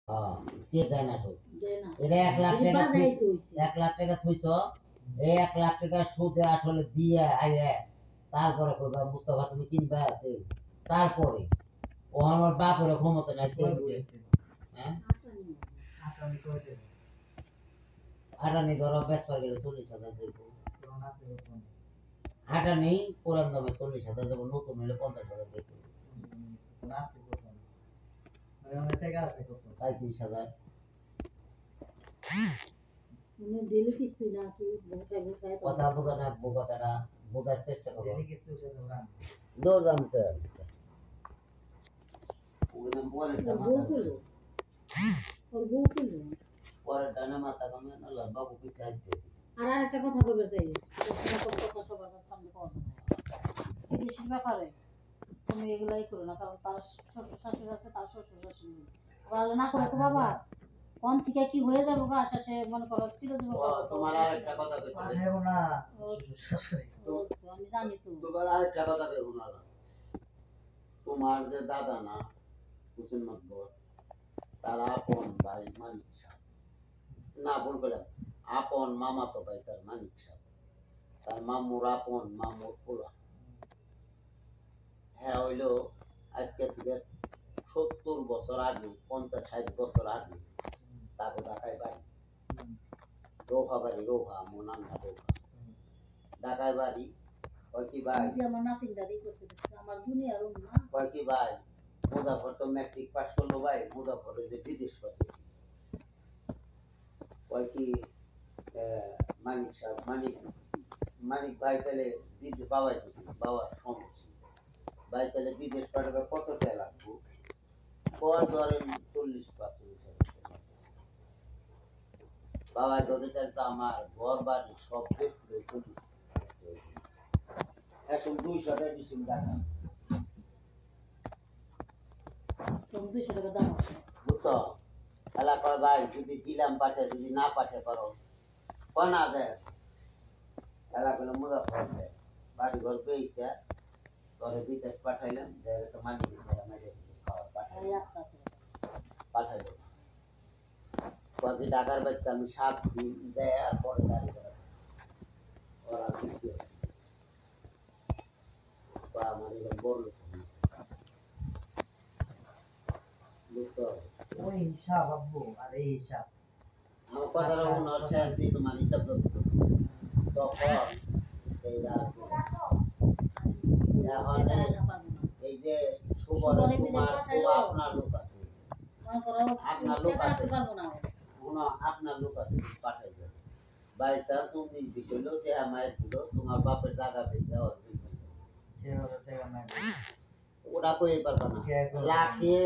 হ্যাঁ কে দেয় না সুদ দেয় না এটা 1 লাখ এটা টাকা বাজাই কইছে 1 লাখ টাকা থইছ এই 1 লাখ টাকা সুদে আসলে দিয়ে আইয়া তারপরে কইবা মুস্তাফা তুমি কিনবা আছে তারপরে ও আমার বাপের ক্ষমতা নাই চেক হ্যাঁ আটানি কইতে আটানি ধরো বেচবার গেলে 40,000 দেবো আটানি পুরান দামে 40,000 দেবো নতুন হলে 50,000 দেবো আছে কত মানে অনেক টাকা আছে কত 35,000 মানে ডেলি কিস্তি না কি ভোটায় ভোটায় কথা বোঝা না কথাটা বোঝার চেষ্টা করো ডেলি কিস্তি উঠে যাবে দৌড় দাম তো ওখানে পরে ওর বউ কইলো পরে ডানা মাথা কামে না বাবু পিঠা দিতে আর আরেকটা কথা বলবে চাই কথা সবার সামনে কথা বিদেশের ব্যাপারে তুমি এগুলাই করো না কারণ তার শ্বশুর শাশুড়ি আছে তার শ্বশুর শাশুড়ি বলে না করো তো বাবা কোন থেকে কি হয়ে যাবে গো আশাসে মনে করো চিরজীবন তোমার আরেকটা কথা কইতে পাঠাবো না শ্বশুর শাশুড়ি আমি জানি তো তোমার আরেকটা কথা কইবো না তোমার যে দাদা না হুসেন মাকবর তার আপন ভাই মানিক সাহেব না ভুল করলাম আপন মামা তো ভাই তার মানিক সাহেব তার মামুর আপন মামুর পোলা হ্যাঁ হইলো আজকে থেকে 70 বছর আগে 50-60 বছর আগে তাকে ঢাকায় বাড়ি রোহা বাড়ি রোহা মোনাঙ্গা রোহা ঢাকায় বাড়ি কয় কি ভাই আমার নাতিন দাদি করছে আমার দুনিয়ার না কয় কি ভাই মুজাফর তো ম্যাট্রিক পাস করলো ভাই মুজাফরে যে বিদেশ পাঠিয়ে কয় কি মানিক সাহেব মানিক ভাই তাহলে বিদেশ বাবাই দিচ্ছি বাবার সমস্যা ভাই তাহলে বিদেশ পাঠাবে কত টাকা লাগবো কয় ধরেন 40-45 বাবা যদি তো আমার ঘর বাড়ি সব বেশি এখন 200 টাকা ডিসিম টাকা তুমি 200 টাকা দাম আছে বুঝছো এলা কয় ভাই যদি দিলাম পাঠে যদি না পাঠে পারো কয় না দেয় এলা কোনো মুজাফর দেয় বাড়ি ঘর পেয়েছে ঘরে বিদেশ পাঠাইলাম দেখা গেছে মানি পাঠাইলাম কয়েকটি ঢাকার বাচ্চা আমি 7 দিন দেয় আর পরে গাড়ি করে ওরা খুশি বা আমার এরকম বড় বুঝতে হবে ওই হিসাব আব্বু আর এই হিসাব আমার কথাটা মনে হচ্ছে দিয়ে তোমার হিসাব করতে তখন এই যে সুবরে তোমার আপনার লোক আছে আপনার লোক আছে আপনার লোক আছে পাঠাই দেবে বাই চান্স তুমি বিষয় যে আমার দিল তোমার বাপের জায়গা পেয়েছে ওরা কই পারবে না লাখিয়ে